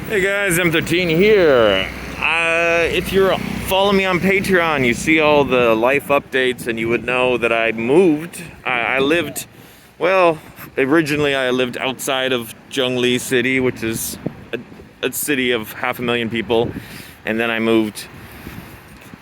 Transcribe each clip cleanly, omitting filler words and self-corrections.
Hey guys, M13 here. If you're following me on Patreon, you see all the life updates and you would know that I moved. I lived, well, originally I lived outside of Zhongli City, which is a city of 500,000 people. And then I moved,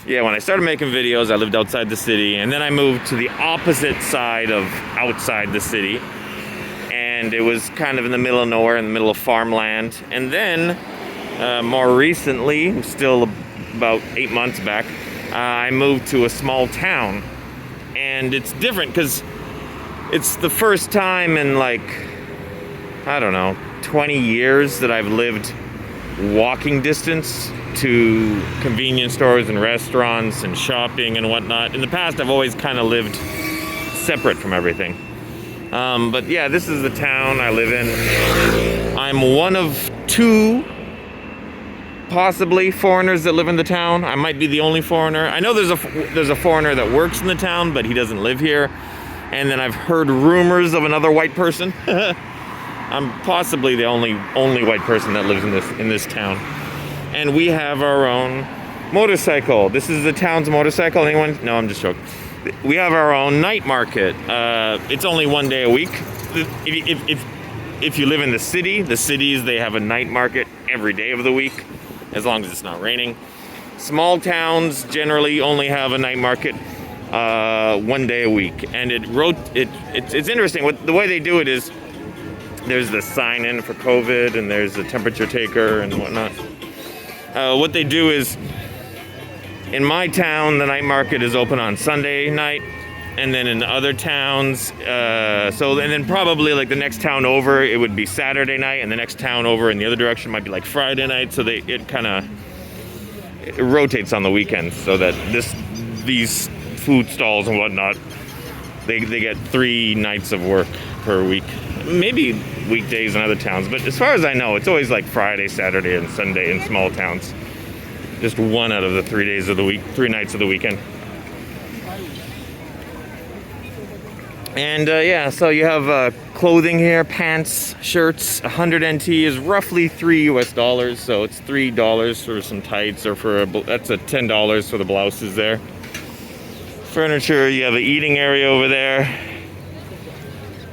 when I started making videos, I lived outside the city. And then I moved to the opposite side of outside the city. And it was kind of in the middle of nowhere, in the middle of farmland. And then, more recently, still about 8 months back, I moved to a small town. And it's different because it's the first time in 20 years that I've lived walking distance to convenience stores and restaurants and shopping and whatnot. In the past, I've always kind of lived separate from everything. But yeah, this is the town I live in. I'm one of two, possibly, foreigners that live in the town. I might be the only foreigner. I know there's a foreigner that works in the town, but he doesn't live here. And then I've heard rumors of another white person. I'm possibly the only white person that lives in this town. And we have our own motorcycle. This is the town's motorcycle. Anyone? No, I'm just joking. We have our own night market. It's only one day a week. If you live in the cities, they have a night market every day of the week, as long as it's not raining. Small towns generally only have a night market one day a week. And it's interesting. The way they do it is there's the sign in for COVID and there's the temperature taker and whatnot. What they do is, in my town, the night market is open on Sunday night, and then in other towns, and then probably the next town over, it would be Saturday night, and the next town over in the other direction might be Friday night. So it kind of rotates on the weekends, so that these food stalls and whatnot, they get 3 nights of work per week. Maybe weekdays in other towns, but as far as I know, it's always Friday, Saturday, and Sunday in small towns. Just one out of the 3 days of the week, 3 nights of the weekend. And so you have clothing here, pants, shirts. 100 NT is roughly $3 US, so it's $3 for some tights, or that's a $10 for the blouses there. Furniture, you have an eating area over there.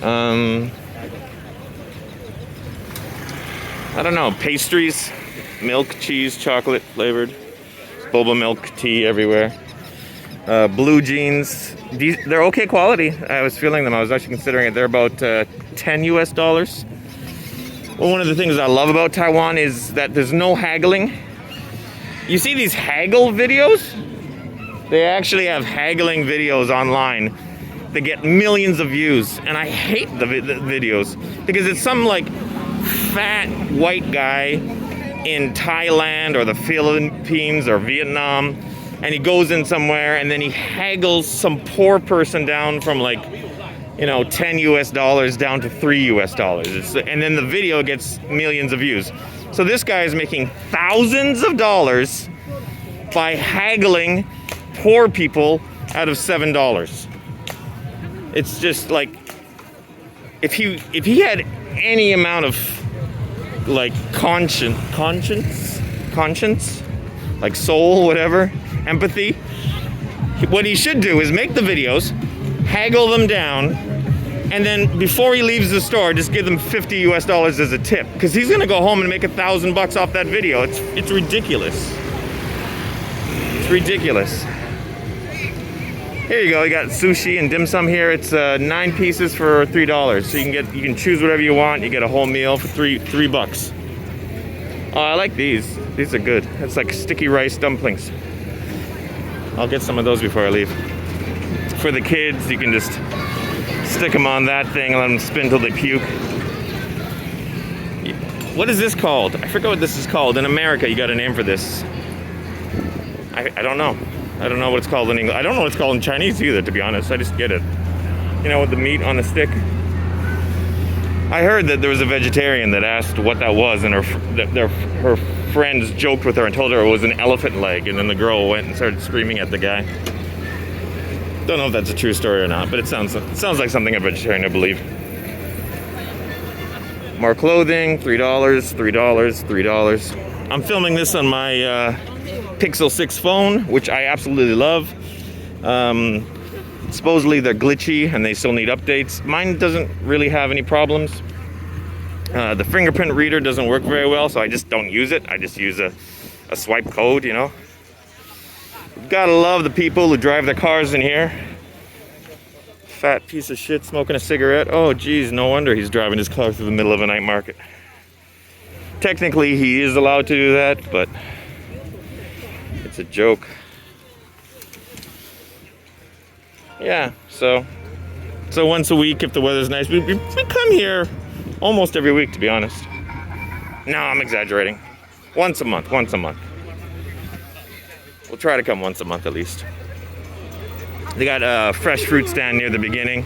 I don't know, pastries, milk, cheese, chocolate flavored, boba milk, tea everywhere. Blue jeans, they're okay quality. I was feeling them. I was actually considering it. They're about $10 US. Well, one of the things I love about Taiwan is that there's no haggling. You see these haggle videos? They actually have haggling videos online. They get millions of views, and I hate the videos because it's some fat white guy in Thailand or the Philippines or Vietnam, and he goes in somewhere and then he haggles some poor person down from $10 US down to $3 US. And then the video gets millions of views. So this guy is making thousands of dollars by haggling poor people out of $7. It's just if he had any amount of conscience, soul, whatever, empathy, what he should do is make the videos, haggle them down, and then before he leaves the store, just give them $50 US as a tip, because he's gonna go home and make $1,000 off that video. It's ridiculous. It's ridiculous. Here you go. You got sushi and dim sum here. It's 9 pieces for $3. So you can choose whatever you want. You get a whole meal for $3. Oh, I like these. These are good. It's like sticky rice dumplings. I'll get some of those before I leave. For the kids, you can just stick them on that thing and let them spin till they puke. What is this called? I forget what this is called. In America, you got a name for this. I don't know. I don't know what it's called in English. I don't know what it's called in Chinese either, to be honest. I just get it. With the meat on the stick. I heard that there was a vegetarian that asked what that was, and her friends joked with her and told her it was an elephant leg, and then the girl went and started screaming at the guy. Don't know if that's a true story or not, but it sounds like something a vegetarian would believe. More clothing, $3, $3, $3. I'm filming this on my Pixel 6 phone, which I absolutely love. Supposedly they're glitchy and they still need updates. Mine doesn't really have any problems. The fingerprint reader doesn't work very well, so I just don't use it. I just use a swipe code, you know. Gotta love the people who drive their cars in here. Fat piece of shit smoking a cigarette. Oh geez, no wonder he's driving his car through the middle of a night market. Technically he is allowed to do that, but it's a joke. Yeah, so once a week if the weather's nice. We come here almost every week, to be honest. No, I'm exaggerating. Once a month. We'll try to come once a month at least. They got a fresh fruit stand near the beginning.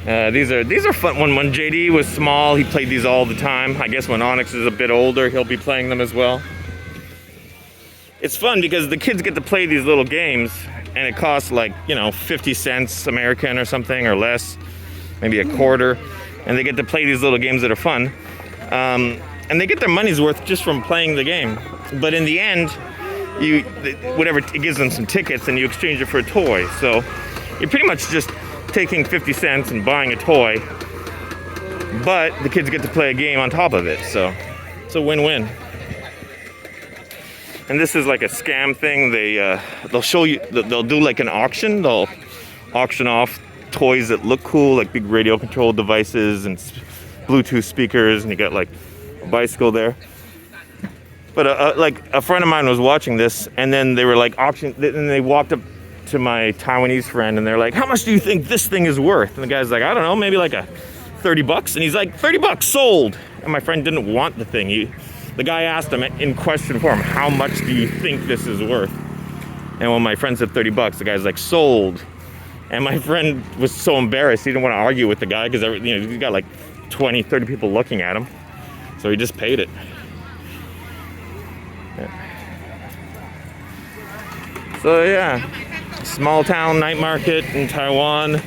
These are fun. When JD was small, he played these all the time. I guess when Onyx is a bit older, he'll be playing them as well. It's fun because the kids get to play these little games, and it costs like, you know, 50 cents American or something, or less, maybe a quarter, and they get to play these little games that are fun. And they get their money's worth just from playing the game. But in the end, it gives them some tickets and you exchange it for a toy. So you're pretty much just taking 50 cents and buying a toy, but the kids get to play a game on top of it. So it's a win-win. And this is like a scam thing. They'll show you, they'll do like an auction. They'll auction off toys that look cool, like big radio controlled devices and Bluetooth speakers, and you got like a bicycle there. But like a friend of mine was watching this, and then they were like and they walked up to my Taiwanese friend, and they're like, "How much do you think this thing is worth?" And the guy's like, "I don't know, maybe like a $30." And he's like, $30 sold. And my friend didn't want the thing. The guy asked him in question form, "How much do you think this is worth?" And when my friend said $30, the guy's like, "Sold." And my friend was so embarrassed, he didn't want to argue with the guy because, you know, he got like 20, 30 people looking at him. So he just paid it. So yeah, small town night market in Taiwan.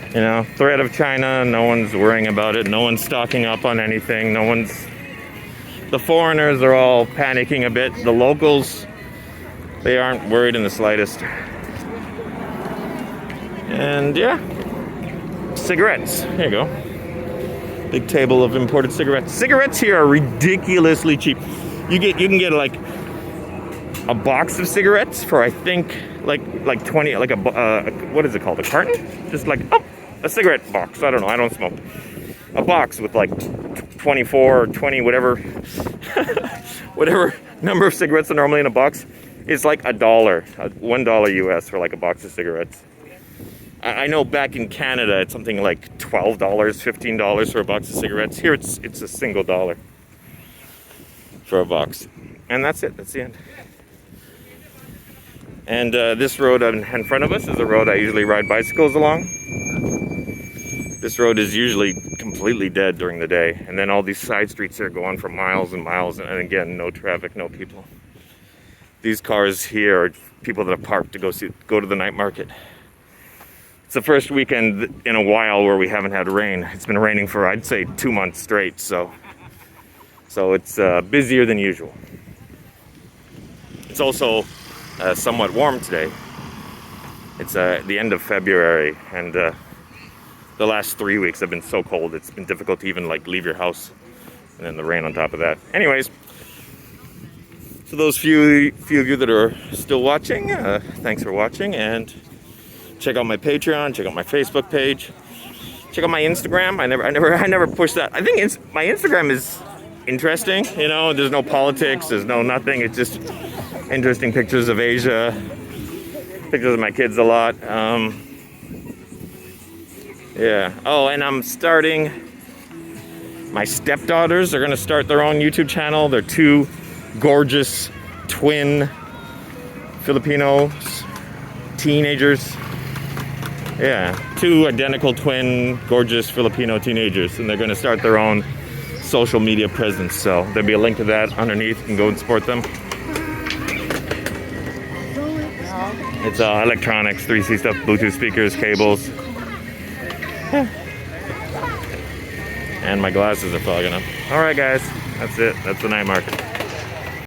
You know, threat of China, no one's worrying about it. No one's stocking up on anything. The foreigners are all panicking a bit. The locals, they aren't worried in the slightest. And yeah, cigarettes, here you go. Big table of imported cigarettes. Cigarettes here are ridiculously cheap. You can get like a box of cigarettes for, I think, like 20, like what is it called? A carton? Just like, a cigarette box. I don't know. I don't smoke. A box with like 24 or 20, whatever, whatever number of cigarettes are normally in a box. It's like $1 US for like a box of cigarettes. I know back in Canada, it's something like $12, $15 for a box of cigarettes. Here it's a single dollar for a box. And that's it. That's the end. And this road in front of us is a road I usually ride bicycles along. This road is usually completely dead during the day. And then all these side streets here go on for miles and miles. And again, no traffic, no people. These cars here are people that have parked to go to the night market. It's the first weekend in a while where we haven't had rain. It's been raining for, I'd say, 2 months straight. So it's busier than usual. It's also somewhat warm today. It's the end of February, and the last 3 weeks have been so cold. It's been difficult to even like leave your house, and then the rain on top of that. Anyways, so those few of you that are still watching, thanks for watching, and check out my Patreon, check out my Facebook page, check out my Instagram. I never push that. I think my Instagram is interesting. You know, there's no politics, there's no nothing. It's just interesting pictures of Asia, pictures of my kids a lot. Yeah. Oh, and I'm starting. My stepdaughters are gonna start their own YouTube channel. They're two gorgeous twin Filipino teenagers. Yeah, two identical twin gorgeous Filipino teenagers, and they're going to start their own social media presence. So there'll be a link to that underneath. You can go and support them. It's electronics, 3C stuff, Bluetooth speakers, cables. Yeah. And my glasses are fogging up. All right, guys. That's it. That's the night market.